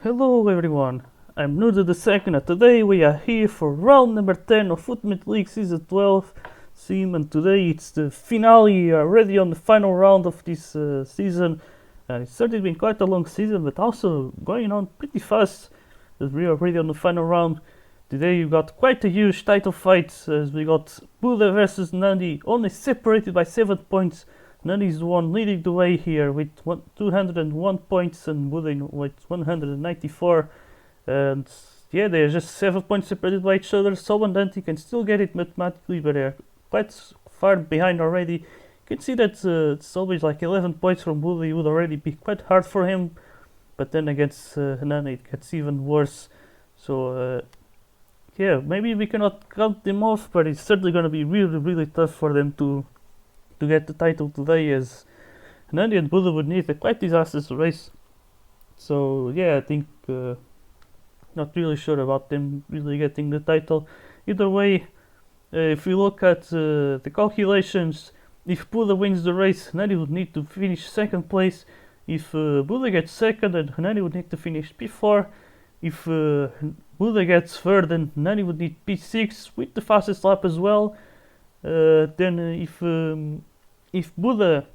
Hello everyone, I'm Nuda the Second and today we are here for round number 10 of Ultimate League Season 12 sim, and today it's the finale. We are already on the final round of this season, and it's certainly been quite a long season but also going on pretty fast as we are already on the final round. Today you got quite a huge title fight as we got Buddha versus Nandi, only separated by 7 points. Nandi is the one leading the way here with 201 points and Buddha with 194. And yeah, they're just 7 points separated by each other. So and Dante can still get it mathematically, but they're quite far behind already. You can see that it's always like 11 points from Buddha. It would already be quite hard for him. But then against Nandi it gets even worse. So yeah, maybe we cannot count them off, but it's certainly going to be really tough for them to get the title today, as Nandi and Buddha would need a quite disastrous race. So yeah, I think not really sure about them really getting the title. Either way, if we look at the calculations, if Buddha wins the race, Nandi would need to finish second place. If Buddha gets second, then Nandi would need to finish P4. If Buddha gets third, then Nandi would need P6 with the fastest lap as well. Then if Buddha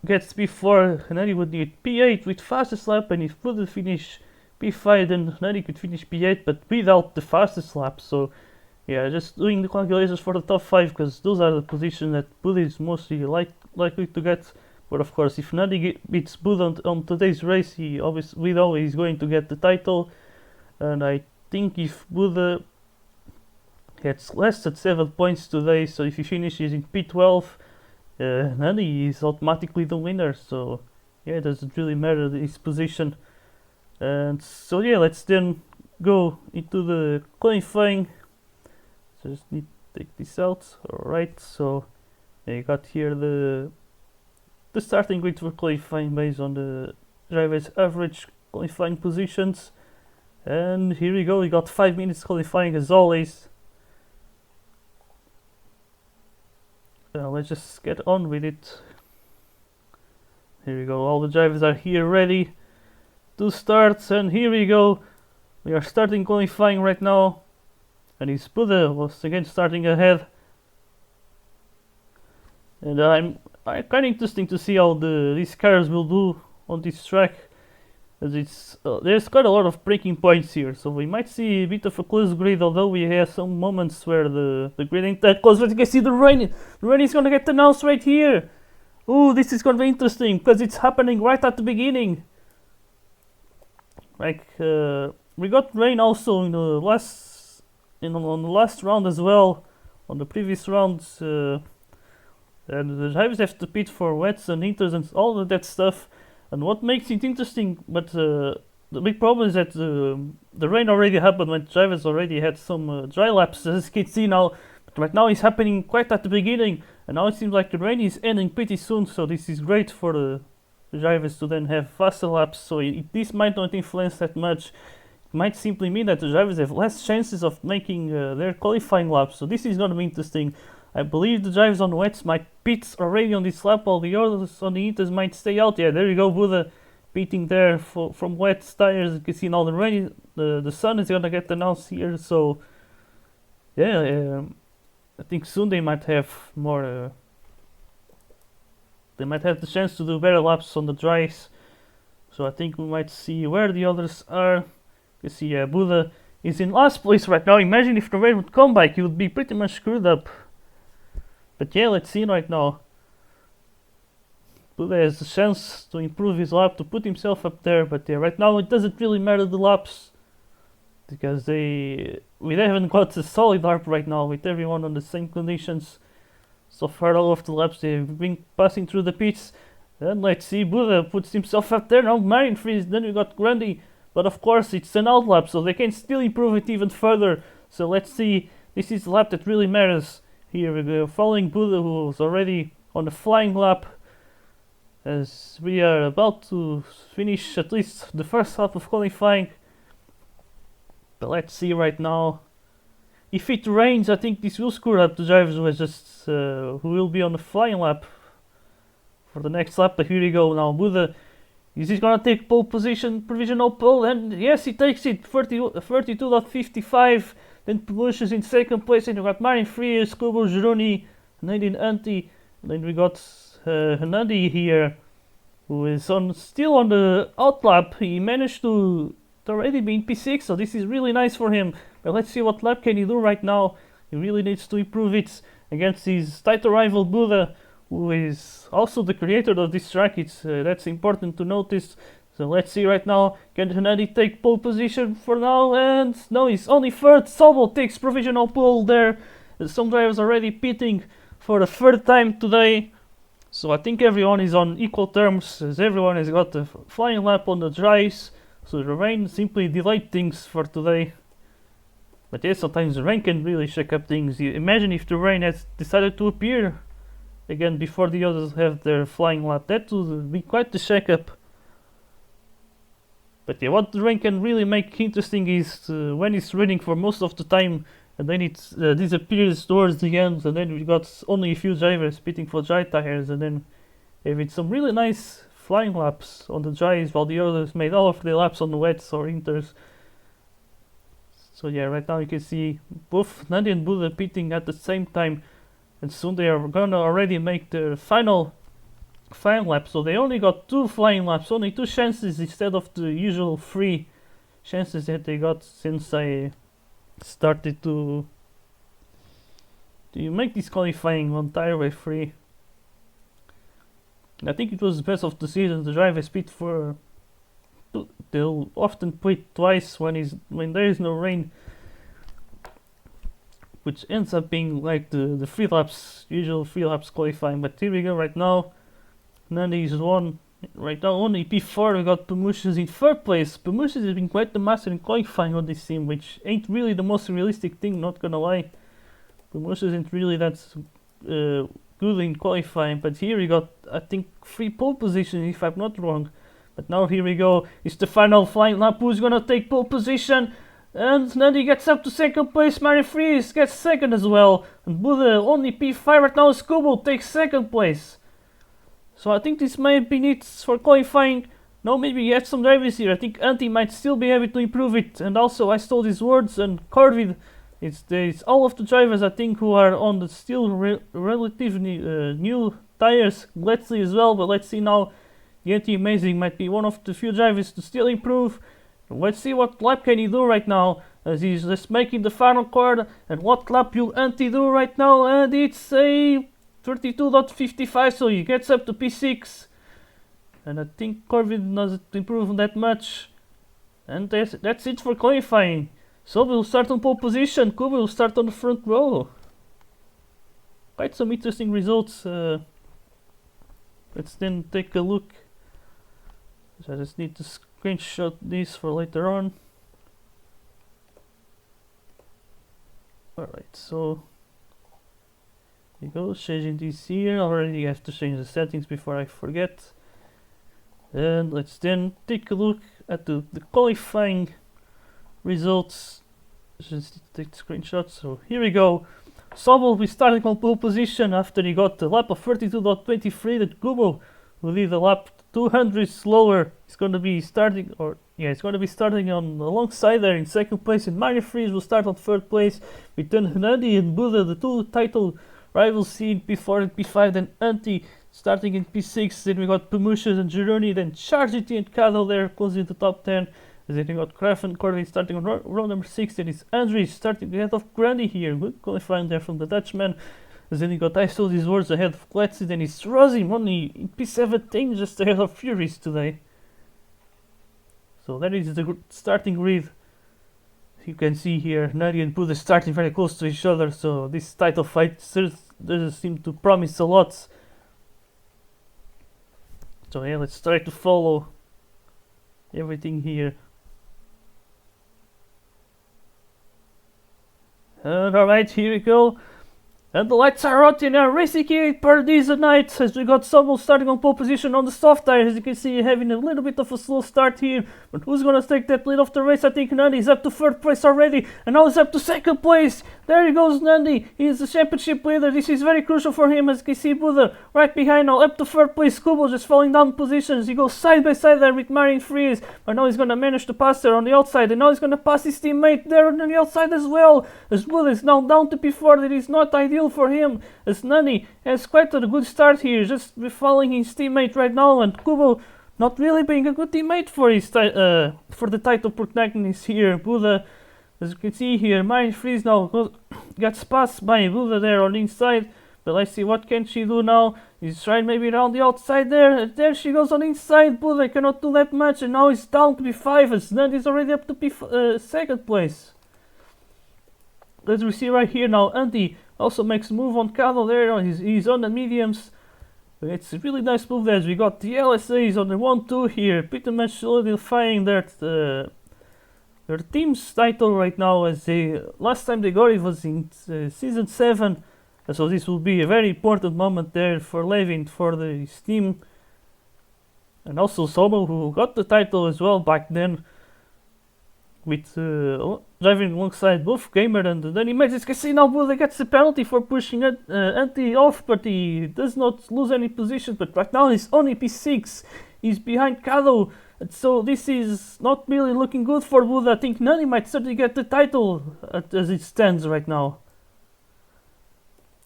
gets P4, Nandi would need P8 with fastest lap, and if Buddha finish P5, then Nandi could finish P8 but without the fastest lap. So yeah, just doing the calculations for the top 5, because those are the positions that Buddha is mostly likely to get. But of course, if Nandi beats Buddha on today's race, he always is going to get the title. And I think if Buddha gets less than 7 points today, so if he finishes in P12, Nandi is automatically the winner. So yeah, it doesn't really matter his position. And so yeah, let's then go into the qualifying. So just need to take this out. Alright, so you got here the starting grid for qualifying based on the driver's average qualifying positions. And here we go, we got 5 minutes qualifying as always. Let's just get on with it. Here we go, all the drivers are here ready to start, and here we go. We are starting qualifying right now, and it's Buddha once again starting ahead. And I'm kind of interesting to see how these cars will do on this track, as it's there's quite a lot of braking points here, so we might see a bit of a close grid, although we have some moments where the grid ain't that close. But you can see the rain is gonna get announced right here. Oh, this is gonna be interesting because it's happening right at the beginning. Like we got rain also in the last on the last round as well, on the previous rounds, and the drivers have to pit for wets and heaters and all of that stuff. And what makes it interesting, but the big problem is that the rain already happened when drivers already had some dry laps, as you can see now. But right now it's happening quite at the beginning, and now it seems like the rain is ending pretty soon. So this is great for the drivers to then have faster laps. So this might not influence that much. It might simply mean that the drivers have less chances of making their qualifying laps. So this is going to be interesting. I believe the drivers on the wets might pit already on this lap, while the others on the heaters might stay out. Yeah, there you go, Buddha pitting there from wet tires. You can see now the rain, the sun is gonna get announced here. So yeah, I think soon they might have more. They might have the chance to do better laps on the dries. So I think we might see where the others are. You see, Buddha is in last place right now. Imagine if the rain would come back, he would be pretty much screwed up. But yeah, let's see right now. Buddha has the chance to improve his lap, to put himself up there. But yeah, right now it doesn't really matter the laps, because we haven't got a solid lap right now with everyone on the same conditions. So far all of the laps they've been passing through the pits. And let's see, Buddha puts himself up there now. Marion freeze, then we got Grundy. But of course it's an out lap, so they can still improve it even further. So let's see, this is the lap that really matters. Here we go, following Buddha, who's already on a flying lap, as we are about to finish at least the first lap of qualifying. But let's see right now. If it rains, I think this will screw up the drivers who will be on the flying lap for the next lap. But here we go now. Buddha Is he gonna take pole position, provisional pole? And yes, he takes it, 32.55. Then promotions in second place, and we got Marin Friers, Kubo Gironi, Nadine Anti. And then we got Hernandi here, who is still on the outlap. He managed to already be in P6, so this is really nice for him. But let's see what lap can he do right now. He really needs to improve it against his title rival Buddha, who is also the creator of this track. That's important to notice. So let's see right now, can Hernandi take pole position for now? And no, he's only third. Sobel takes provisional pole there. Some drivers already pitting for the third time today. So I think everyone is on equal terms, as everyone has got a flying lap on the dries. So the rain simply delayed things for today. But yes, sometimes the rain can really shake up things. Imagine if the rain has decided to appear again before the others have their flying lap. That would be quite the shake up. But yeah, what the rain can really make interesting is when it's raining for most of the time, and then it disappears towards the end, and then we got only a few drivers pitting for dry tires, and then having some really nice flying laps on the dries, while the others made all of their laps on the wets or inters. So yeah, right now you can see both Nandi and Buddha pitting at the same time, and soon they are gonna already make their final lap. So they only got 2 flying laps, only 2 chances instead of the usual 3 chances that they got since I started to make this qualifying on tireway 3. I think it was the best of the season. The drivers pit for they'll often pit twice when there is no rain, which ends up being like the 3 laps, usual 3 laps qualifying. But here we go right now. Nandi is one. Right now only P4. We got Pemushas in 3rd place. Pemushas has been quite the master in qualifying on this sim, which ain't really the most realistic thing, not gonna lie. Pemushas isn't really that good in qualifying, but here we got, I think, 3 pole positions if I'm not wrong. But now here we go, it's the final flying lap. Who's gonna take pole position? And Nandi gets up to 2nd place. Marin Fries gets 2nd as well, and Buddha only P5 right now. Skubo takes 2nd place. So I think this might be it for qualifying. No, maybe he has some drivers here. I think Antti might still be able to improve it. And also I stole his words, and Corvid, it's all of the drivers I think who are on the still relatively new tires. Gletsley as well, but let's see now. Yeti Amazing might be one of the few drivers to still improve. Let's see what lap can he do right now, as he's just making the final corner. And what lap will Antti do right now? And it's a 32.55, so he gets up to P6. And I think Corvid doesn't improve that much. And that's it for qualifying. So we'll start on pole position. Kubo will start on the front row. Quite some interesting results. Let's then take a look. So I just need to screenshot this for later on. Alright, so here we go, changing this here. Already have to change the settings before I forget. And let's then take a look at the qualifying results. Just take the screenshot. So here we go. Sobel will be starting on pole position after he got the lap of 32.23. That Kubo will leave the lap 200 slower. It's going to be starting, it's going to be starting on alongside there in 2nd place. And Mario Freeze will start on 3rd place. With then Hernandi and Buddha, the 2 title rivals, see in P4 and P5. Then Antti starting in P6. Then we got Pemushas and Gironi. Then Chargity and Kado there closing the top 10. And then we got Kraft and Corley starting on row number 6. Then it's Andries starting ahead of Grandi here. Good qualifying there from the Dutchman. And then you got I Sold His Words ahead of Kletsi. Then it's Rosie only in P17, just ahead of Furies today. So that is the starting grid. You can see here Nadi and Buddha starting very close to each other. So this title fight doesn't seem to promise a lot. So yeah, let's try to follow everything here. Alright, here we go. And the lights are out in our racing here at Paradise Night as we got someone starting on pole position on the soft tires. As you can see, having a little bit of a slow start here. But who's gonna take that lead of the race? I think Nandi is up to third place already. And now he's up to second place. There he goes, Nandi. He is the championship leader. This is very crucial for him. As you can see, Buddha right behind now. Up to third place. Kubo just falling down positions. He goes side by side there with Marion Fries. But now he's gonna manage to pass there on the outside. And now he's gonna pass his teammate there on the outside as well. As Buddha is now down to P4. That is not ideal for him. As Nani has quite a good start here, just following his teammate right now, and Kubo not really being a good teammate for his for the title protagonist here. Buddha, as you can see here, Marion Fries now gets passed by Buddha there on the inside, but let's see what can she do now. He's trying maybe around the outside there, and there she goes on the inside. Buddha cannot do that much, and now he's down to P5, as Nani is already up to second place. As we see right here now, Andy also makes a move on Kado there. He's on the mediums. It's a really nice move there. As we got the LSAs on the 1-2 here, pretty much solidifying their team's title right now. As they last time they got it was in season 7, so this will be a very important moment there for Levin, for his team, and also Sobo, who got the title as well back then, with driving alongside both Gamer and then he makes it. See now Buddha gets a penalty for pushing Anti off, but he does not lose any position. But right now he's only P6, he's behind Kado, and so this is not really looking good for Buddha. I think Nani might certainly get the title as it stands right now.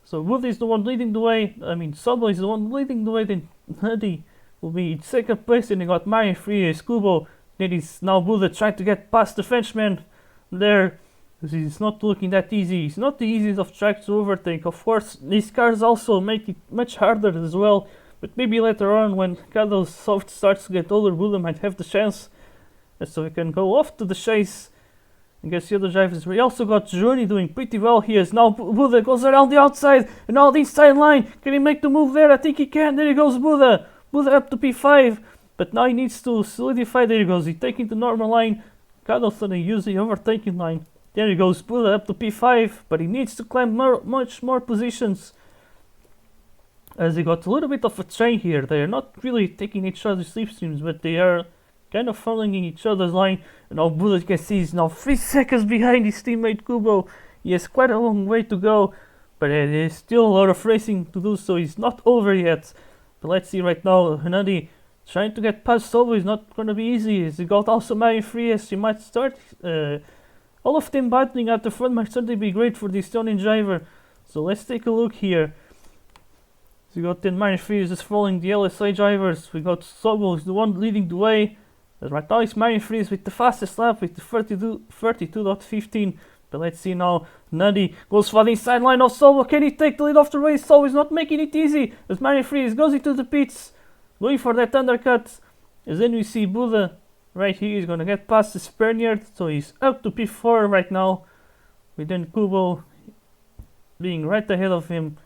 So Buddha is the one leading the way. I mean, Sobo is the one leading the way. Then Nani will be in second place, and he got Marion Free, Kubo. Then is now Buddha trying to get past the Frenchman there. It's not looking that easy. It's not the easiest of tracks to overtake. Of course, these cars also make it much harder as well. But maybe later on, when Kado's soft starts to get older, Buddha might have the chance. And so we can go off to the chase against the other drivers. We also got Journey doing pretty well here. As now Buddha goes around the outside and now the inside line. Can he make the move there? I think he can. There he goes, Buddha. Buddha up to P5. But now he needs to solidify. There he goes. He's taking the normal line. Kado's gonna use the overtaking line. There he goes. Buddha up to P5. But he needs to climb much more positions. As he got a little bit of a train here. They are not really taking each other's slipstreams, but they are kind of following each other's line. And now Buddha, you can see, is now 3 seconds behind his teammate Kubo. He has quite a long way to go. But there is still a lot of racing to do, so he's not over yet. But let's see right now. Hanadi trying to get past Sobo is not going to be easy. As he got also Marion Free, as he might start. All of them battling at the front might certainly be great for the Estonian driver. So let's take a look here. So we got then Marion Free just following the LSA drivers. We got Sobo is the one leading the way. As right now it's Marion Free with the fastest lap with the 32.15. But let's see now. Nadi goes for the inside line of Sobo. Can he take the lead off the race? Sobo is not making it easy. As Marion Free goes into the pits, going for that undercut. As then we see Buddha right here. He's gonna get past the Spaniard, so he's up to P4 right now. With then Kubo being right ahead of him.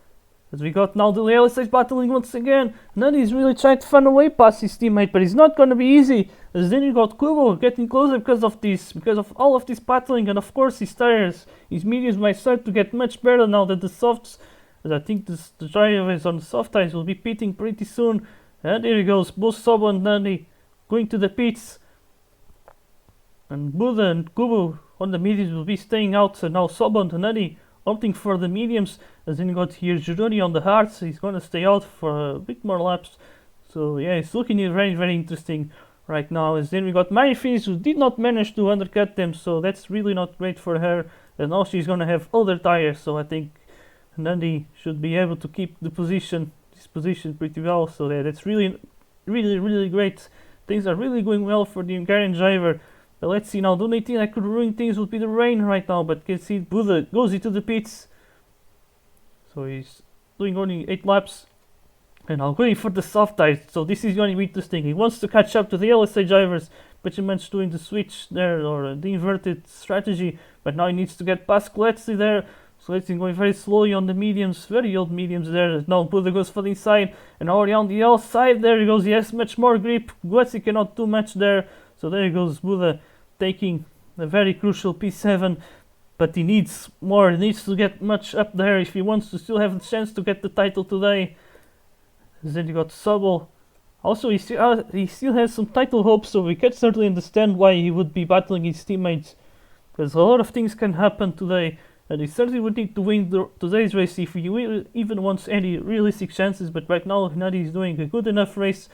As we got now the LSA battling once again. Nani is really trying to find a way past his teammate, but it's not gonna be easy. As then you got Kubo getting closer because of all of this battling, and of course his tires, his mediums might start to get much better now that the softs. As I think the drivers on the soft tires will be pitting pretty soon. And there he goes, both Sobo and Nani going to the pits. And Buddha and Kubo on the mediums will be staying out. So now Sobo and Nani opting for the mediums. As then you got here Jironi on the hards. He's gonna stay out for a bit more laps. So yeah, it's looking very, very interesting right now. As then we got Marion Fries, who did not manage to undercut them. So that's really not great for her. And now she's gonna have older tires. So I think Nani should be able to keep this position pretty well. So yeah, that's really, really, really great. Things are really going well for the Hungarian driver. But let's see now. The only thing that could ruin things would be the rain right now. But you can see Buddha goes into the pits. So he's doing only 8 laps. And now going for the soft tires. So this is going to be interesting. He wants to catch up to the LSA drivers. Pretty much doing the switch there, or the inverted strategy. But now he needs to get past Kletsi there. So let's going very slowly on the mediums, very old mediums there. Now Buddha goes for the inside, and already on the outside there he goes. He has much more grip. Guetzi cannot do much there. So there he goes, Buddha taking a very crucial P7. but he needs more. He needs to get much up there if he wants to still have the chance to get the title today. Then you got Sobel. Also, he still has some title hopes, so we can certainly understand why he would be battling his teammates, because a lot of things can happen today, and he certainly would need to win today's race if he even wants any realistic chances. But right now, Hennady is doing a good enough race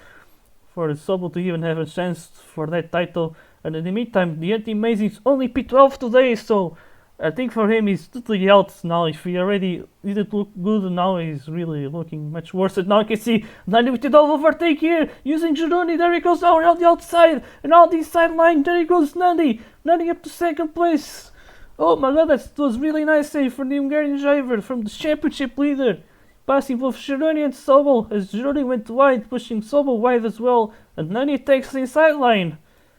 for Sobel to even have a chance for that title. And in the meantime, the Anti-Amazing's only P12 today, so I think for him he's totally out now. If he already didn't look good, now he's really looking much worse. And now you can see Nani with the double overtake here, using Gironi. There he goes down on the outside, and on the sideline, there he goes Nani up to second place. Oh my god, that was really nice save from the Hungarian driver, from the championship leader, passing both Gironi and Sobel, as Gironi went wide, pushing Sobel wide as well, and Nani takes the sideline.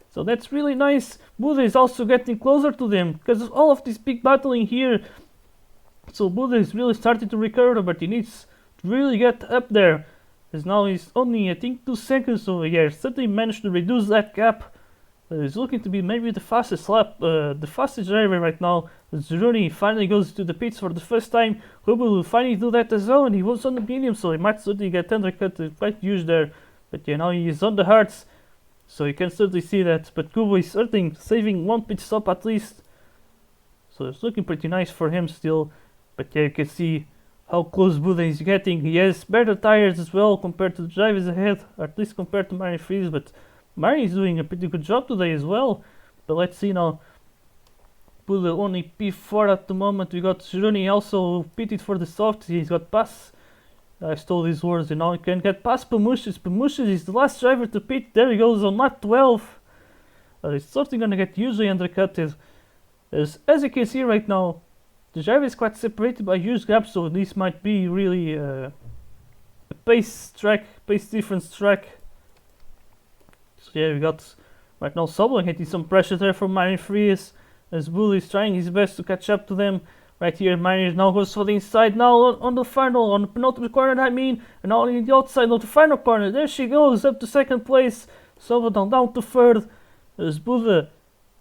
So that's really nice. Buda is also getting closer to them because of all of this big battling here. So Buda is really starting to recover, but he needs to really get up there. As now he's only, I think, 2 seconds over here. Certainly managed to reduce that gap. He's looking to be maybe the fastest the fastest driver right now. As Gironi finally goes to the pits for the first time. Kubo will finally do that as well, and he was on the medium, so he might certainly get undercut. Quite huge there. But yeah, now he is on the hards. So you can certainly see that, but Kubo is certainly saving 1 pit stop at least. So it's looking pretty nice for him still. But yeah, you can see how close Buda is getting. He has better tires as well compared to the drivers ahead, or at least compared to Marin Fries, but Marin is doing a pretty good job today as well. But let's see now. Buda only P4 at the moment. We got Gironi also pitted for the softs. He's got pass. I stole these words, and now you can get past Pamushis. Pamushis is the last driver to pit. There he goes on lap 12. It's certainly going to get hugely undercutted. As you can see right now, the driver is quite separated by huge gaps, so this might be really a pace difference track. So yeah, we got right now Sobel getting some pressure there from Marin Fries, as Bull is trying his best to catch up to them. Right here, Marin now goes for the inside, now on the penultimate corner, and now on the outside of the final corner. There she goes, up to second place. Sobel down to third. As Buda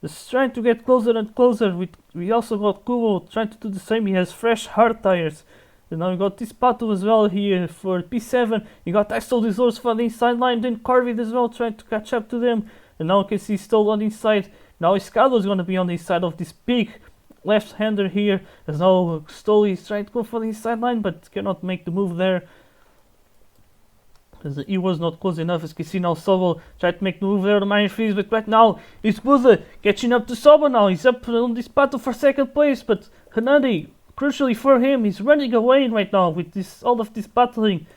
is trying to get closer and closer. We also got Kubo trying to do the same. He has fresh hard tires. And now we got this Pato as well here for P7. You got Axel Desors for the inside line, then Corvid as well trying to catch up to them. And now you can see Stoll on the inside. Now Escado is going to be on the inside of this big left-hander here, as now Stoll is trying to go for the inside line, but cannot make the move there, as he was not close enough. As you can see now, Sobel tried to make the move there to Marin Fries, but right now it's Buda catching up to Sobel now. He's up on this battle for second place, but Hennady, crucially for him, he's running away right now with all of this battling.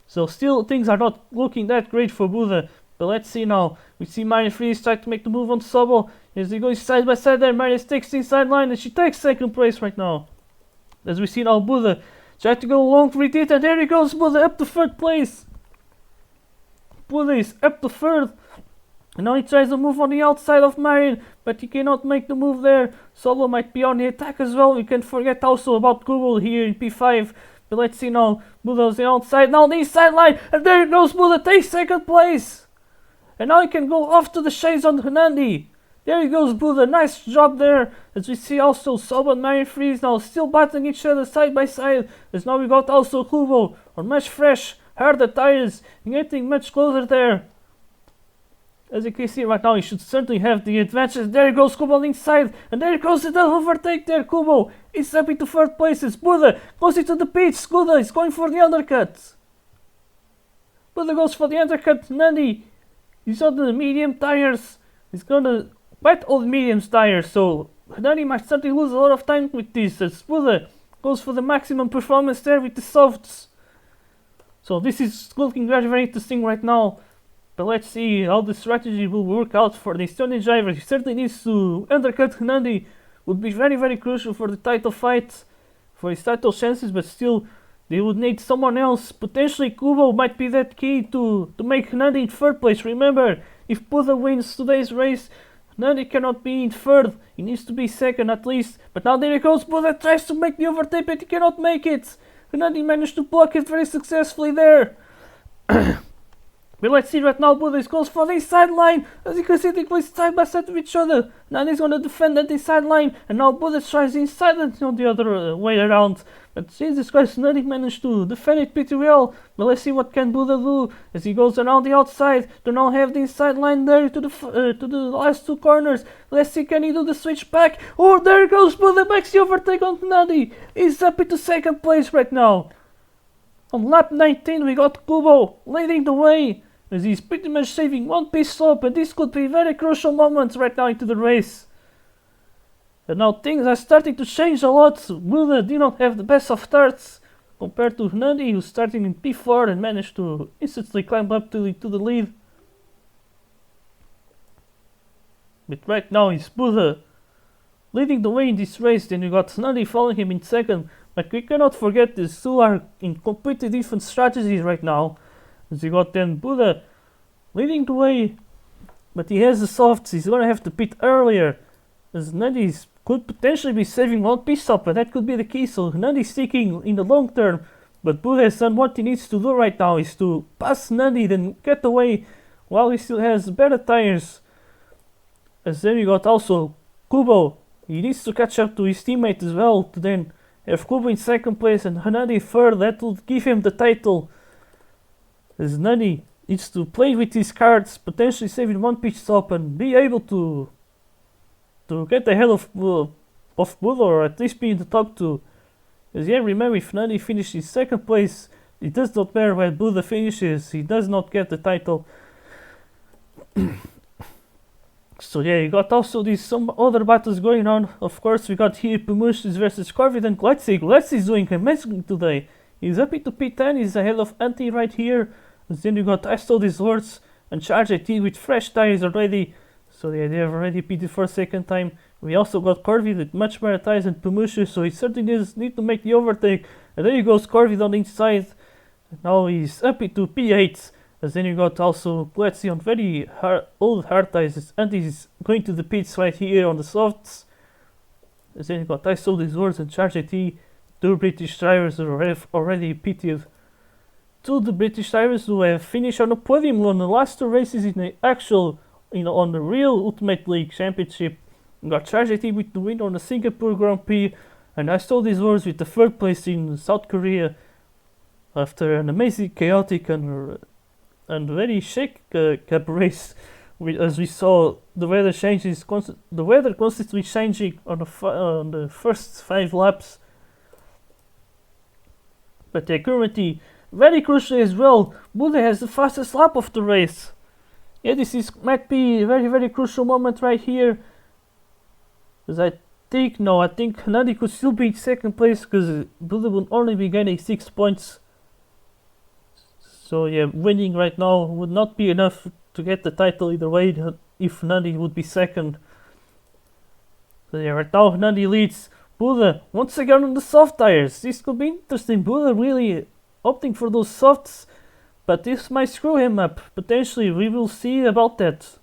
So still things are not looking that great for Buda. But let's see now. We see Marin Fries try to make the move on Sobel. As he goes side by side there, Marin takes the inside line, and she takes second place right now. As we see now, Buda try to go long for it, and there he goes, Buda up to third place. Buda is up to third. And now he tries to move on the outside of Marin, but he cannot make the move there. Sobel might be on the attack as well. We can't forget also about Kubo here in P5. But let's see now. Buda on the outside, now the inside line, and there he goes, Buda takes second place. And now he can go off to the shades on Hennady. There he goes, Buda. Nice job there. As we see also Sobel and Marin Fries now still battling each other side by side. As now we got also Kubo on much fresh, harder tires. Getting much closer there. As you can see right now, he should certainly have the advantage. There he goes, Kubo on the inside. And there he goes, the overtake there. Kubo is up into third place. It's Buda goes into the pits. Buda is going for the undercut. Buda goes for the undercut. Hennady, he's on the medium tires. He's gonna quite old medium tires, so Hennady might certainly lose a lot of time with this. As Buda goes for the maximum performance there with the softs. So this is looking very, very interesting right now. But let's see how the strategy will work out for the Estonian driver. He certainly needs to undercut Hennady. Would be very, very crucial for the title fight, for his title chances, but still they would need someone else. Potentially Kubo might be that key to make Hennady in third place. Remember, if Buda wins today's race, Hennady cannot be in third. He needs to be second at least. But now there he goes. Buda tries to make the overtake, but he cannot make it. Hennady managed to block it very successfully there. But let's see right now, Buddha goes for the sideline. As you can see, they play side by side with each other. Now he's going to defend at the sideline. And now Buddha tries inside and on the other way around. But Jesus Christ, Nutty managed to defend it pretty well. But let's see what can Buddha do as he goes around the outside. To now have the inside line there to the last two corners. Let's see, can he do the switch back? Oh, there goes Buddha, makes the overtake on Nutty. He's up into second place right now. On lap 19 we got Kubo leading the way, as he's pretty much saving one pit stop, and this could be very crucial moments right now into the race. And now things are starting to change a lot. Buddha did not have the best of starts compared to Nutty, who's starting in P4 and managed to instantly climb up to the lead. But right now it's Buddha leading the way in this race, then you got Nutty following him in second. But we cannot forget these two are in completely different strategies right now. As you got then Buddha leading the way, but he has the softs, he's gonna have to pit earlier. As Nutty could potentially be saving one pit stop, and that could be the key. So Nutty's sticking in the long term, but Buddha has done what he needs to do right now, is to pass Nutty, then get away while he still has better tires. As then you got also Kubo, he needs to catch up to his teammate as well, to then have Kubo in second place and Nutty third. That will give him the title, as Nutty needs to play with his cards, potentially saving one pit stop and be able to get ahead of Buddha, or at least be in the top two. As yeah, remember, if Nutty finishes in second place, it does not matter where Buddha finishes, he does not get the title. So yeah, you got also these some other battles going on. Of course, we got here Pumushis versus Corvid and Gletzi. Gletzi's doing amazing today. He's up into P10, he's ahead of Anti right here. And then you got Astro Resorts and Charge IT with fresh tires already. So yeah, they have already pitted for a second time. We also got Corvid with much better tires than Pumushis, so he certainly does need to make the overtake. And there you goes Corvid on the inside. And now he's up into P8. As then you got also Gletzi on very old hard tires, and he's going to the pits right here on the softs. As then you got Astro Resorts and Charge IT, two British drivers who have already pitted. Two of the British drivers who have finished on the podium on the last two races in the actual, on the real Ultimate League Championship. We got Charge IT with the win on the Singapore Grand Prix, and Astro Resorts with the third place in South Korea after an amazing, chaotic and very shake cap race. As we saw, the weather changes. The weather constantly changing on the first 5 laps. But the currently very crucial as well. Buddha has the fastest lap of the race. Yeah, might be a very crucial moment right here. As I think Nutty could still be in second place, because Buddha would only be gaining 6 points. So yeah, winning right now would not be enough to get the title either way, if Nutty would be second. So yeah, right now Nutty leads. Buddha once again on the soft tires. This could be interesting. Buddha really opting for those softs, but this might screw him up. Potentially, we will see about that.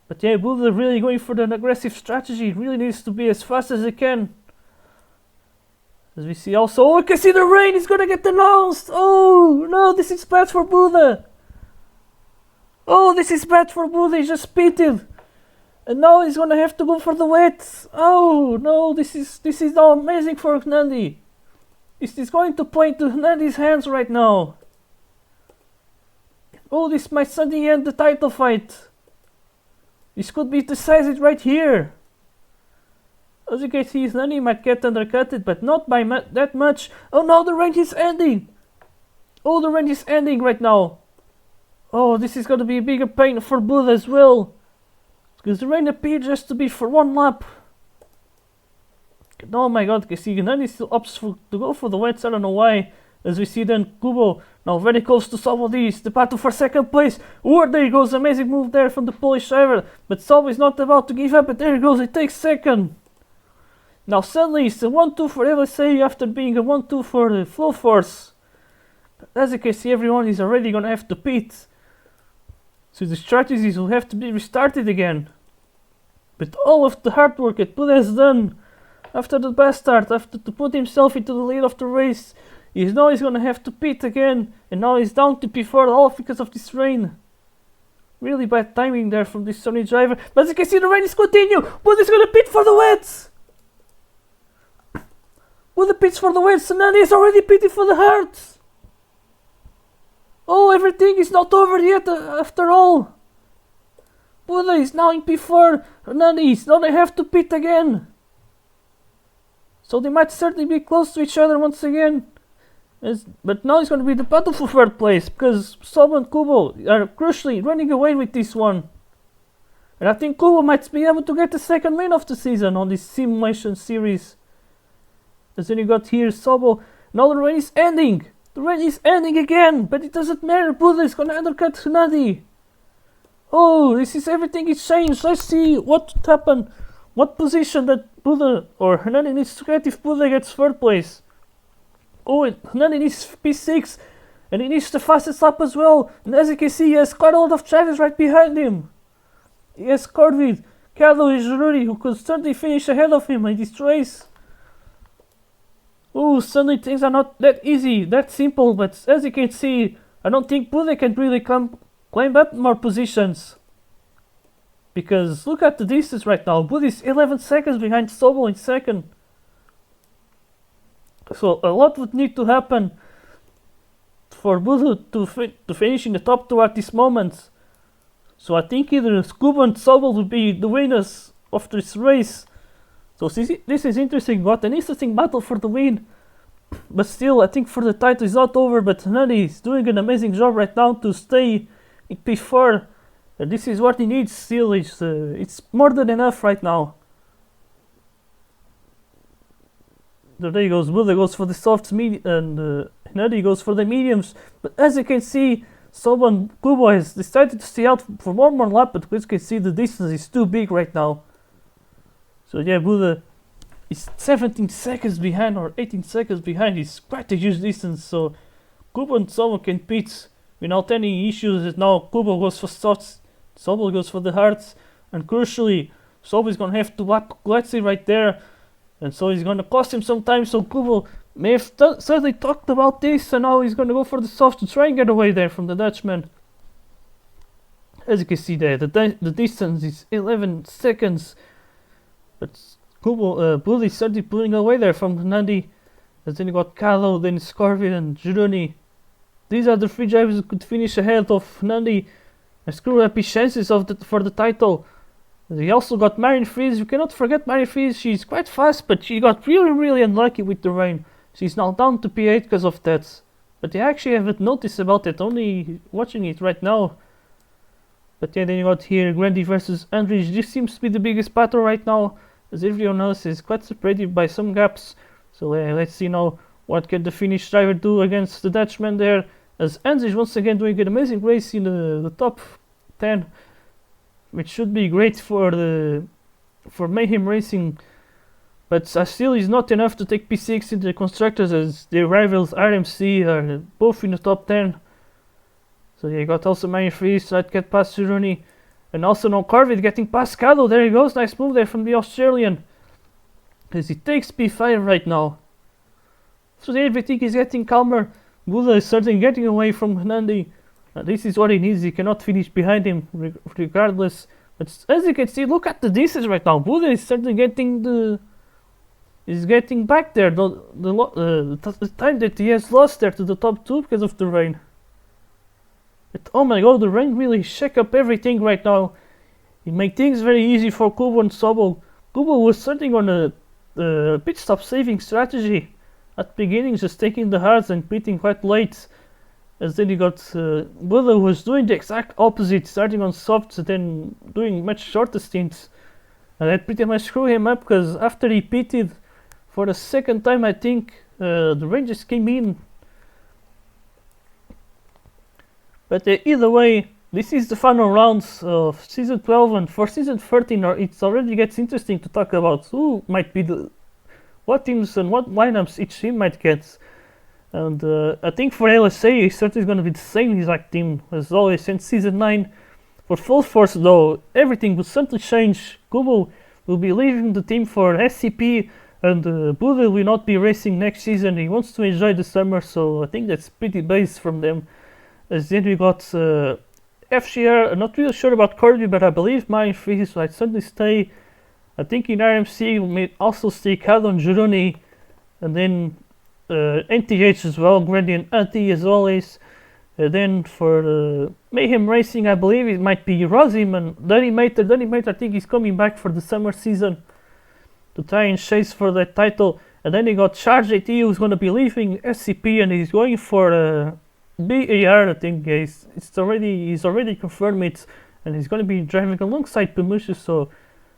But yeah, Buddha really going for an aggressive strategy. Really needs to be as fast as he can. As we see also, oh, I can see the rain is gonna get announced. Oh no, this is bad for Buddha. Oh, this is bad for Buddha. He just pitted, and now he's gonna have to go for the wet. Oh no, this is now amazing for Nutty. This is going to play into Nutty's hands right now. Oh, this might suddenly end the title fight. This could be decided right here. As you can see, Nutty might get undercutted, but not by that much. Oh no, the range is ending. Oh, the range is ending right now. Oh, this is gonna be a bigger pain for Buddha as well, because the rain appeared just to be for 1 lap. Oh my god, you see Nutty still opts to go for the wets, I don't know why. As we see then Kubo now very close to Salvo-Dis, the battle for second place. Oh, there goes, amazing move there from the Polish driver, but Salvo is not about to give up, but there he goes, he takes second. Now suddenly it's a 1-2 for LSA after being a 1-2 for the Flow Force. As you can see, everyone is already gonna have to pit, so the strategies will have to be restarted again. But all of the hard work that Buddha has done after the best start, after to put himself into the lead of the race, He's gonna have to pit again, and now he's down to P4 all because of this rain. Really bad timing there from this Sony driver, but as you can see the rain is continuing. But he's gonna pit for the wets. With the pits for the wets, and then he's already pitted for the hards. Oh, everything is not over yet after all. Buddha is now in P4, and he's gonna have to pit again. So they might certainly be close to each other once again. But now it's going to be the battle for third place, because Sob and Kubo are crucially running away with this one. And I think Kubo might be able to get the second win of the season on this simulation series. As then you got here Sobo. Now the rain is ending. The rain is ending again, but it doesn't matter. Buddha is going to undercut Hunadi. Oh, everything is changed. Let's see what would happen. What position that Buddha or Hunadi needs to get if Buddha gets third place. Oh, Hunadi needs P6, and he needs the fastest lap as well. And as you can see, he has quite a lot of drivers right behind him. He has Corvid, Kado, and Jiruri, who could certainly finish ahead of him in this race. Oh, suddenly things are not that easy, that simple, but as you can see, I don't think Buddha can really climb up more positions. Because look at the distance right now. Buddha is 11 seconds behind Sobo in second. So a lot would need to happen for Buddha to finish in the top two at this moment. So I think either Scuba and Sobo will be the winners of this race. So this is interesting. What an interesting battle for the win. But still, I think for the title is not over. But Hunadi is doing an amazing job right now to stay in P4. And this is what he needs still. It's more than enough right now. There he goes. Buddha goes for the softs, and Hunadi goes for the mediums. But as you can see, Sobo and Kubo has decided to stay out for one more lap. But as you can see, the distance is too big right now. So yeah, Buddha is 17 seconds behind or 18 seconds behind. It's quite a huge distance. So Kubo and Sobo can pit without any issues. And now Kubo goes for softs, Sobo goes for the hards, and crucially, Sobo is gonna have to lap Gletzi right there, and so he's gonna cost him some time. So Kubo may have certainly talked about this, and now he's gonna go for the soft to try and get away there from the Dutchman. As you can see there, the distance is 11 seconds. But Bull is certainly pulling away there from Hunadi. And then you got Kalo, then Scorpion and Juruni. These are the three drivers who could finish ahead of Hunadi and screw up his chances for the title. And he also got Marin Freeze. You cannot forget Marin Freeze. She's quite fast, but she got really unlucky with the rain. She's now down to P8 because of that. But I actually haven't noticed about it, only watching it right now. But yeah, then you got here Grandi versus Andrich. This seems to be the biggest battle right now, as everyone else is quite separated by some gaps. So let's see now what can the Finnish driver do against the Dutchman there, as Andrich once again doing an amazing race in the top 10, which should be great for Mayhem Racing. But still is not enough to take P6 into the constructors, as their rivals RMC are both in the top 10. So yeah, you got also Marin Freeze, try to get past Ciruni. And also now Corvid getting past Kado. There he goes, nice move there from the Australian. As he takes P5 right now. So there everything is getting calmer. Buddha is certainly getting away from Hunadi. This is what he needs, he cannot finish behind him regardless. But as you can see, look at the distance right now. Buddha is certainly getting getting back there. The time that he has lost there to the top 2 because of the rain. But oh my god, the rain really shake up everything right now. It made things very easy for Kubo and Sobo. Kubo was starting on a pit stop saving strategy at the beginning, just taking the hards and pitting quite late. As then you got Buddha was doing the exact opposite, starting on softs and then doing much shorter stints. And that pretty much screwed him up, because after he pitted for the second time, I think the rain just came in. But either way, this is the final rounds of Season 12, and for Season 13 it already gets interesting to talk about who might be what teams and what lineups each team might get. And I think for LSA, it's certainly going to be the same exact team as always since Season 9. For Full Force though, everything will certainly change. Kubo will be leaving the team for SCP, And Buda will not be racing next season. He wants to enjoy the summer, so I think that's pretty base from them. As then we got FGR. I'm not really sure about Corby, but I believe mine freezes might certainly stay. I think in RMC we may also see Callum Gironi, and then NTH as well, Gradient Anti as always. Then for Mayhem Racing, I believe it might be Rosim and Danny Mater. Danny Mater, I think he's coming back for the summer season to try and chase for that title. And then you got Charge AT, who's going to be leaving SCP and he's going for BAR. I think he's already confirmed it, and he's going to be driving alongside Pemusha. So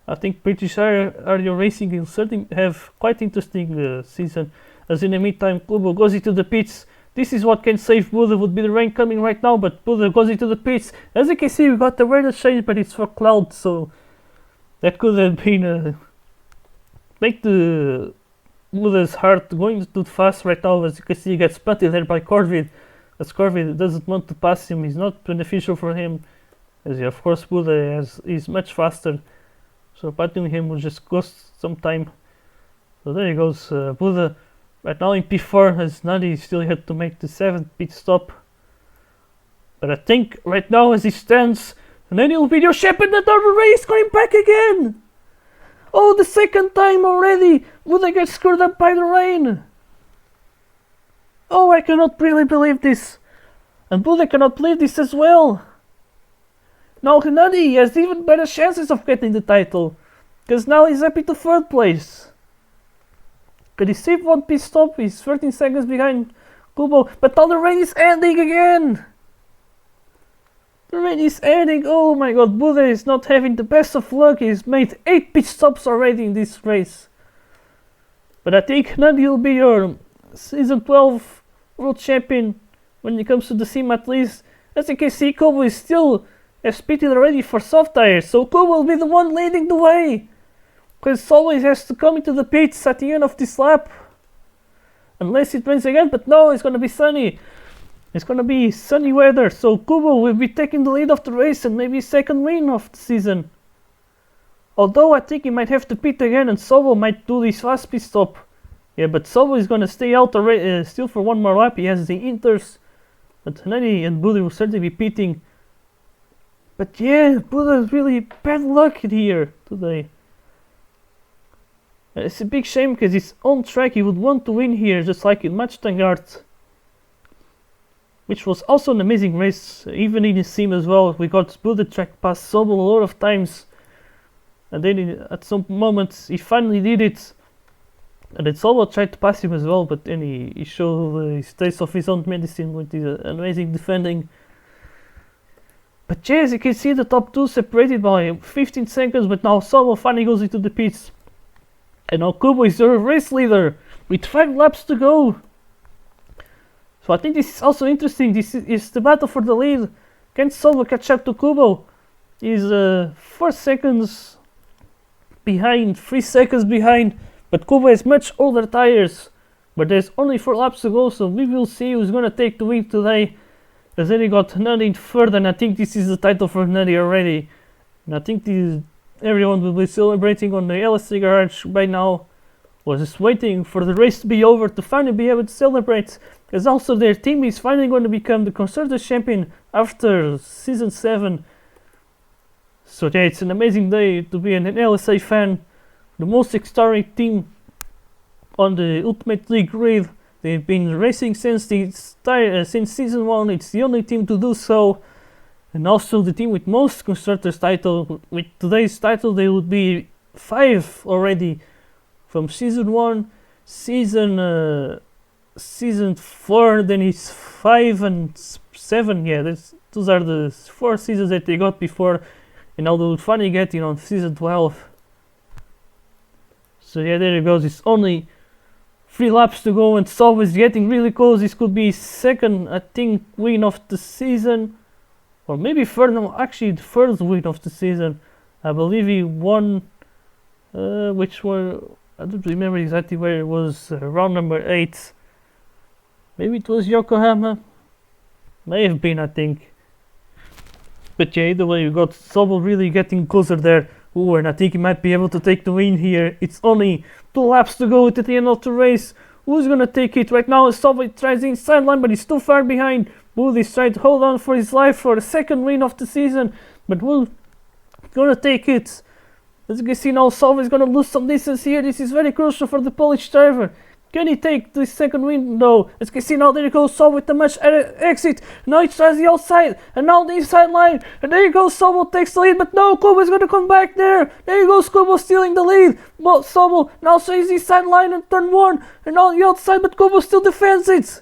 I think British Aero Racing will certainly have quite interesting season. As in the meantime, Kubo goes into the pits. This is what can save Buda, would be the rain coming right now, but Buda goes into the pits. As you can see, we got the weather change, but it's for cloud, so that could have been make the Buda's heart going too fast right now. As you can see, he gets spotted there by Corvid. As Corvid doesn't want to pass him, he's not beneficial for him. As of course Buda is much faster, so patting him will just cost some time. So there he goes, Buda. Right now in P4, as Nadi still had to make the 7th pit stop. But I think right now as he stands, and then he'll be your champion at the race, going back again! Oh, the second time already! Buda gets screwed up by the rain! Oh, I cannot really believe this! And Buda cannot believe this as well! Now Nadi has even better chances of getting the title, because now he's up into 3rd place. Could he save one pit stop? He's 13 seconds behind Kubo, but now the rain is ending again! The rain is ending, oh my god, Buda is not having the best of luck. He's made 8 pit stops already in this race. But I think Nadi will be your Season 12 World Champion when it comes to the sim at least. As you can see, Kubo is still pitted already for soft tires, so Kubo will be the one leading the way. Because always has to come into the pits at the end of this lap. Unless it rains again, but no, it's gonna be sunny. It's gonna be sunny weather, so Kubo will be taking the lead of the race and maybe 2nd win of the season. Although I think he might have to pit again and Sobo might do this fast pit stop. Yeah, but Sobo is gonna stay out still for one more lap. He has the inters. But Nadi and Buda will certainly be pitting. But yeah, Buda's really bad luck here today. It's a big shame because he's on track. He would want to win here, just like in Matchtangard, which was also an amazing race, even in his sim as well. We got Buda track past Sobel a lot of times, and then at some moments he finally did it, and then Sobel tried to pass him as well, but then he showed his taste of his own medicine with his amazing defending. But yeah, as you can see, the top 2 separated by 15 seconds, but now Sobel finally goes into the pits. And now Kubo is the race leader with 5 laps to go. So I think this is also interesting. This is the battle for the lead. Can Sobel catch up to Kubo? He's 4 seconds behind, 3 seconds behind. But Kubo has much older tires. But there's only 4 laps to go, so we will see who's gonna take the win today. As then he got Nadi in 3rd, and I think this is the title for Nadi already. And I think everyone will be celebrating on the LSC garage by now. Was just waiting for the race to be over to finally be able to celebrate. Because also their team is finally going to become the Constructors Champion after Season 7. So yeah, it's an amazing day to be an LSA fan. The most historic team on the Ultimate League grid. They've been racing since Season 1. It's the only team to do so. And also the team with most constructors title. With today's title they would be 5 already from Season 1, Season 4, then it's 5 and 7. Yeah, those are the 4 seasons that they got before, and now they will finally get in on Season 12. So yeah, there it goes. It's only 3 laps to go and Sobo is getting really close. This could be 2nd, I think, win of the season. Or maybe 3rd, no, actually the 1st win of the season. I believe he won, which were, I don't remember exactly where it was, round number 8. Maybe it was Yokohama. May have been, I think. But yeah, either way, you got Sobel really getting closer there. Ooh, and I think he might be able to take the win here. It's only 2 laps to go at the end of the race. Who's gonna take it? Right now, Sobel tries the inside line, but he's too far behind. Wood is trying to hold on for his life for the second win of the season, but Wood gonna take it. As you can see now, Sobel is gonna lose some distance here. This is very crucial for the Polish driver. Can he take the second win? No. As you can see now, there you go, Sobel with the match exit. Now he tries the outside, and now the inside line. And there you go, Sobel takes the lead, but no, Kubo is gonna come back there. There you go, Kubo stealing the lead. But Sobel now says the inside line in turn 1, and now the outside, but Kubo still defends it.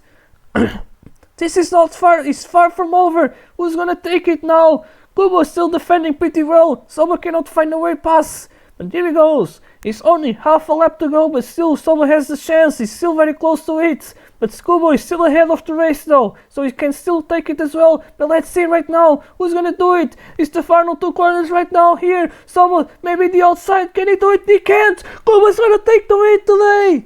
This is not far, it's far from over. Who's gonna take it now? Kubo is still defending pretty well. Sobel cannot find a way past. But here he goes. It's only half a lap to go, but still Sobel has the chance. He's still very close to it. But Kubo is still ahead of the race though, so he can still take it as well. But let's see right now who's gonna do it. It's the final 2 corners right now here. Sobel, maybe the outside. Can he do it? He can't. Kubo is gonna take the win today.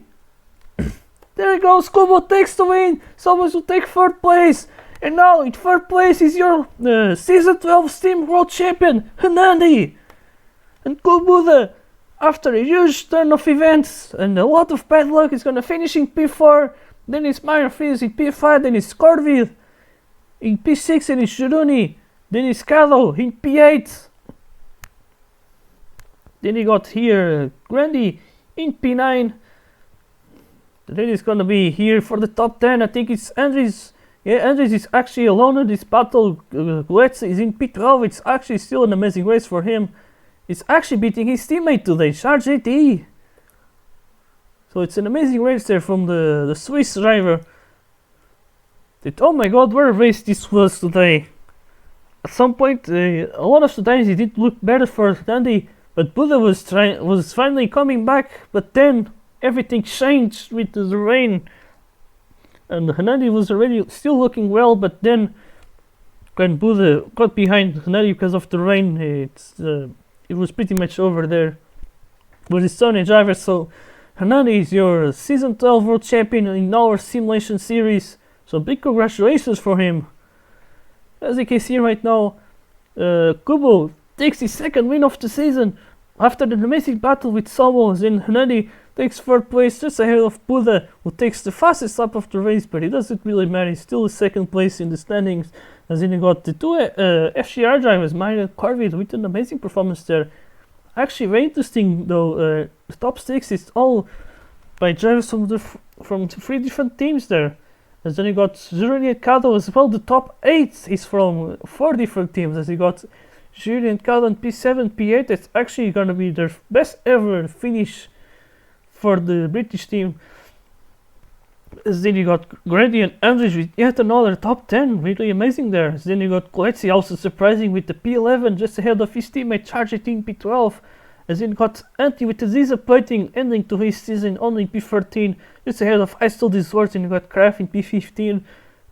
There he goes. Kubo takes the win. Sobel will take 3rd place. And now in 3rd place is your Season 12 Steam World Champion, Hernandi. And Kubo, after a huge turn of events and a lot of bad luck, is gonna finish in P4. Then it's Meyer Fries in P5. Then it's Corvid in P6. And it's Juruni. Then it's Kado in P8. Then you got here Grandi in P9. Then it's gonna be here for the top 10. I think it's Andres. Yeah, Andres is actually alone in this battle. Goetze is in P12. It's actually still an amazing race for him. He's actually beating his teammate today, Charge ATE. So it's an amazing race there from the Swiss driver. Oh my god, what a race this was today. At some point, a lot of the times it did look better for Hernandi, but Buda was finally coming back, but then everything changed with the rain. And Hernandi was already still looking well, but then when Buda got behind Hernandi because of the rain, it was pretty much over there with his Sony driver. So Hernandi is your Season 12 World Champion in our Simulation Series. So big congratulations for him. As you can see right now, Kubo takes his 2nd win of the season after the amazing battle with Sobel. Then Hernandi takes 3rd place, just ahead of Buda, who takes the fastest lap of the race, but it doesn't really matter. He's still in 2nd place in the standings. As then you got the 2 FCR drivers, Meyer and Corvid, with an amazing performance there. Actually, very interesting though. The top 6 is all by drivers from 3 different teams there. As then you got Juruni and Kado as well. The top 8 is from 4 different teams. As you got Juruni and Kado in P7, P8. That's actually gonna be their best ever finish for the British team. As then you got Grady and Andres with yet another top 10, really amazing there. As then you got Coetzee also surprising with the P11, just ahead of his teammate Charge in P12. As then you got Antti with a disappointing ending to his season, only in P13, just ahead of I Still This Words, and you got Kraft in P15.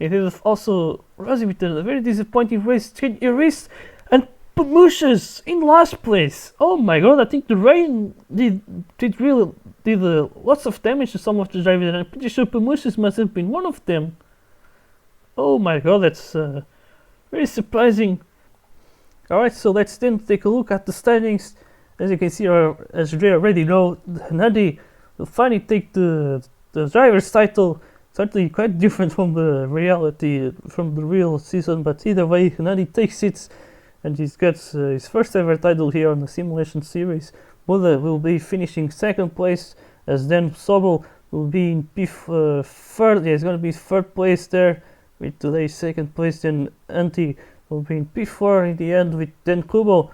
Ahead of also Rossi with a very disappointing race, Iris and Pamushes in last place. Oh my god, I think the rain did lots of damage to some of the drivers, and I'm pretty sure Pamushes must have been one of them. Oh my god, that's very surprising. Alright, so let's then take a look at the standings. As you can see, as you already know, Hernandi will finally take the driver's title. Certainly quite different from the reality, from the real season, but either way, Hernandi takes it. And he gets his 1st ever title here on the Simulation Series. Buda will be finishing 2nd place, as then Sobel will be in P3rd. Yeah, he's going to be 3rd place there with today's 2nd place. Then Antti will be in P4 in the end, with then Kubo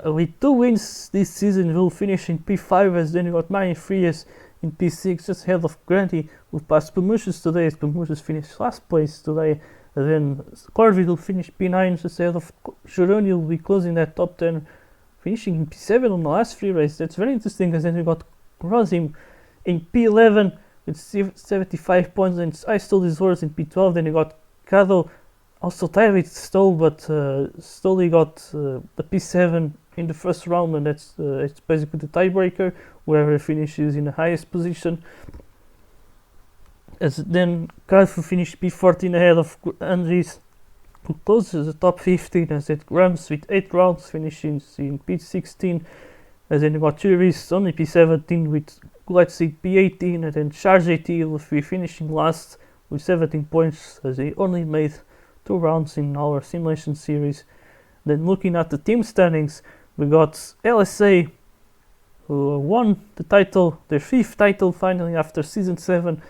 with 2 wins this season will finish in P5. As then you got Meyer Fries in P6, just ahead of Granty, who passed Pamushes today, as Pamushes finished last place today. And then Corvid will finish P9, just ahead of Juroni, will be closing that top 10, finishing in P7 on the last 3 races. That's very interesting, because then we got Rosim in P11 with 75 points, and I Still These Words in P12. Then you got Kado also tied with Stoll, but Stoll got the P7 in the 1st round, and that's it's basically the tiebreaker, whoever finishes in the highest position. As then Kado finished P14 ahead of Andres. who closes the top 15, as it Rams with 8 rounds, finishing in P16. As then you got 2 races only P17 with Leipzig P18, and then Charge 18 will be finishing last with 17 points, as they only made 2 rounds in our simulation series. Then looking at the team standings, we got LSA, who won the title, their 5th title finally after season 7.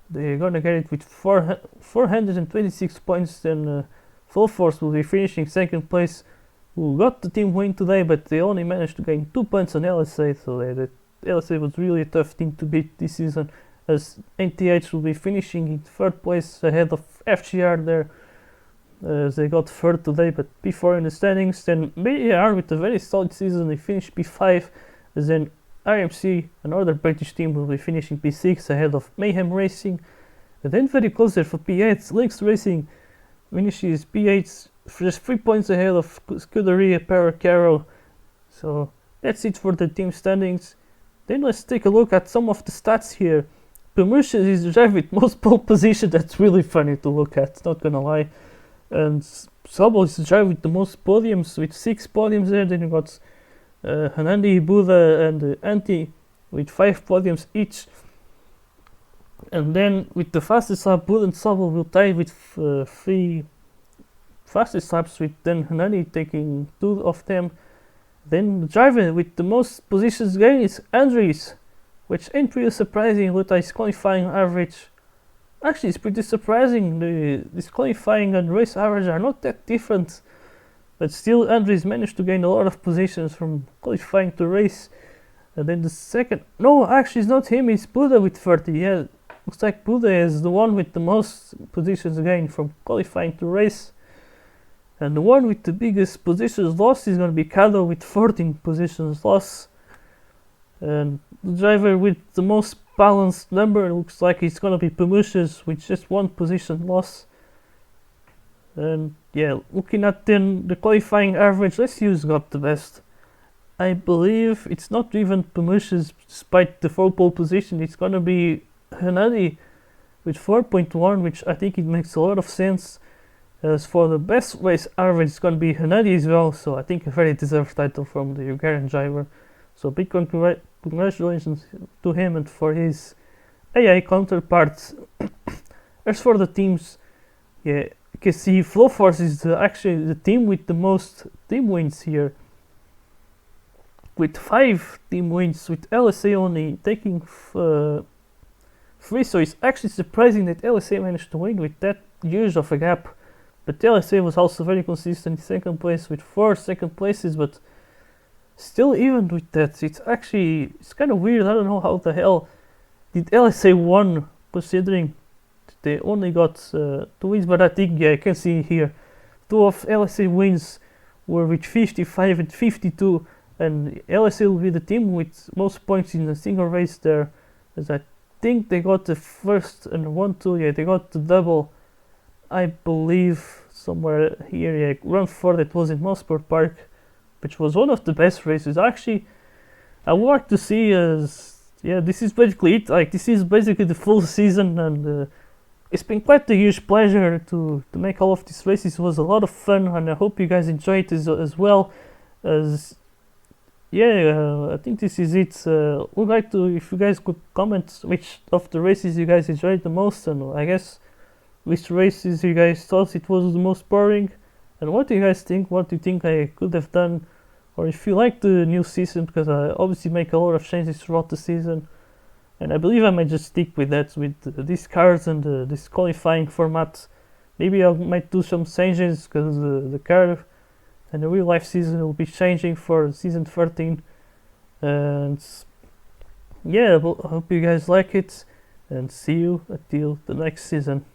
They're gonna get it with 426 points. Then Full Force will be finishing 2nd place, who got the team win today, but they only managed to gain 2 points on LSA, so the LSA was really a tough team to beat this season, as NTH will be finishing in 3rd place ahead of FGR there, as they got 3rd today, but P4 in the standings. Then BAR with a very solid season, they finished P5, as then RMC, another British team, will be finishing P6 ahead of Mayhem Racing, and then very close there for P8, Lynx Racing finishes P8, just 3 points ahead of Scuderia Para Carol. So that's it for the team standings. Then let's take a look at some of the stats here. Promotions is the driver with most pole position. That's really funny to look at, not gonna lie. And Sabo is the driver with the most podiums, with 6 podiums there. Then you got Hanandi, Buddha, and Anti with 5 podiums each. And then with the fastest lap, Buddha and Sabo will tie with 3 fastest laps, with then Hanani taking 2 of them. Then the driver with the most positions gained is Andres, which ain't really surprising with his qualifying average. Actually, it's pretty surprising. This qualifying and race average are not that different, but still Andres managed to gain a lot of positions from qualifying to race. And then the second, no, actually it's not him, it's Buddha with 30. Yeah, looks like Buddha is the one with the most positions gained from qualifying to race. And the one with the biggest positions lost is going to be Kado with 14 positions lost. And the driver with the most balanced number looks like it's going to be Pamushes with just 1 position loss. And yeah, looking at then the qualifying average, let's see who's got the best. I believe it's not even Pamushes despite the 4 pole position, it's going to be Hanadi with 4.1, which I think it makes a lot of sense. As for the best race average, it's going to be Hanadi as well, so I think a very deserved title from the Hungarian driver. So big congratulations to him and for his AI counterparts. As for the teams, yeah, you can see Flow Force is actually the team with the most team wins here, with 5 team wins, with LSA only taking 3. So it's actually surprising that LSA managed to win with that huge of a gap. But LSA was also very consistent in 2nd place with 4 second places, but still, even with that, it's kind of weird. I don't know how the hell did LSA won, considering they only got 2 wins, but I think, yeah, you can see here 2 of LSA wins were with 55 and 52, and LSA will be the team with most points in a single race there, as I think they got the first and 1-2, yeah, they got the double, I believe, somewhere here, yeah, round 4 that was in Mosport Park, which was one of the best races. Actually, I would like to see as, yeah, this is basically it, like, this is basically the full season, and it's been quite a huge pleasure to make all of these races. It was a lot of fun, and I hope you guys enjoyed it as well, as, yeah, I think this is it. Would like to, if you guys could comment which of the races you guys enjoyed the most, and I guess which races you guys thought it was the most boring, and what do you guys think, what do you think I could have done, or if you like the new season, because I obviously make a lot of changes throughout the season, and I believe I might just stick with that, with these cars and this qualifying format. Maybe I might do some changes, because the car and the real life season will be changing for season 13, and yeah, I hope you guys like it, and see you until the next season.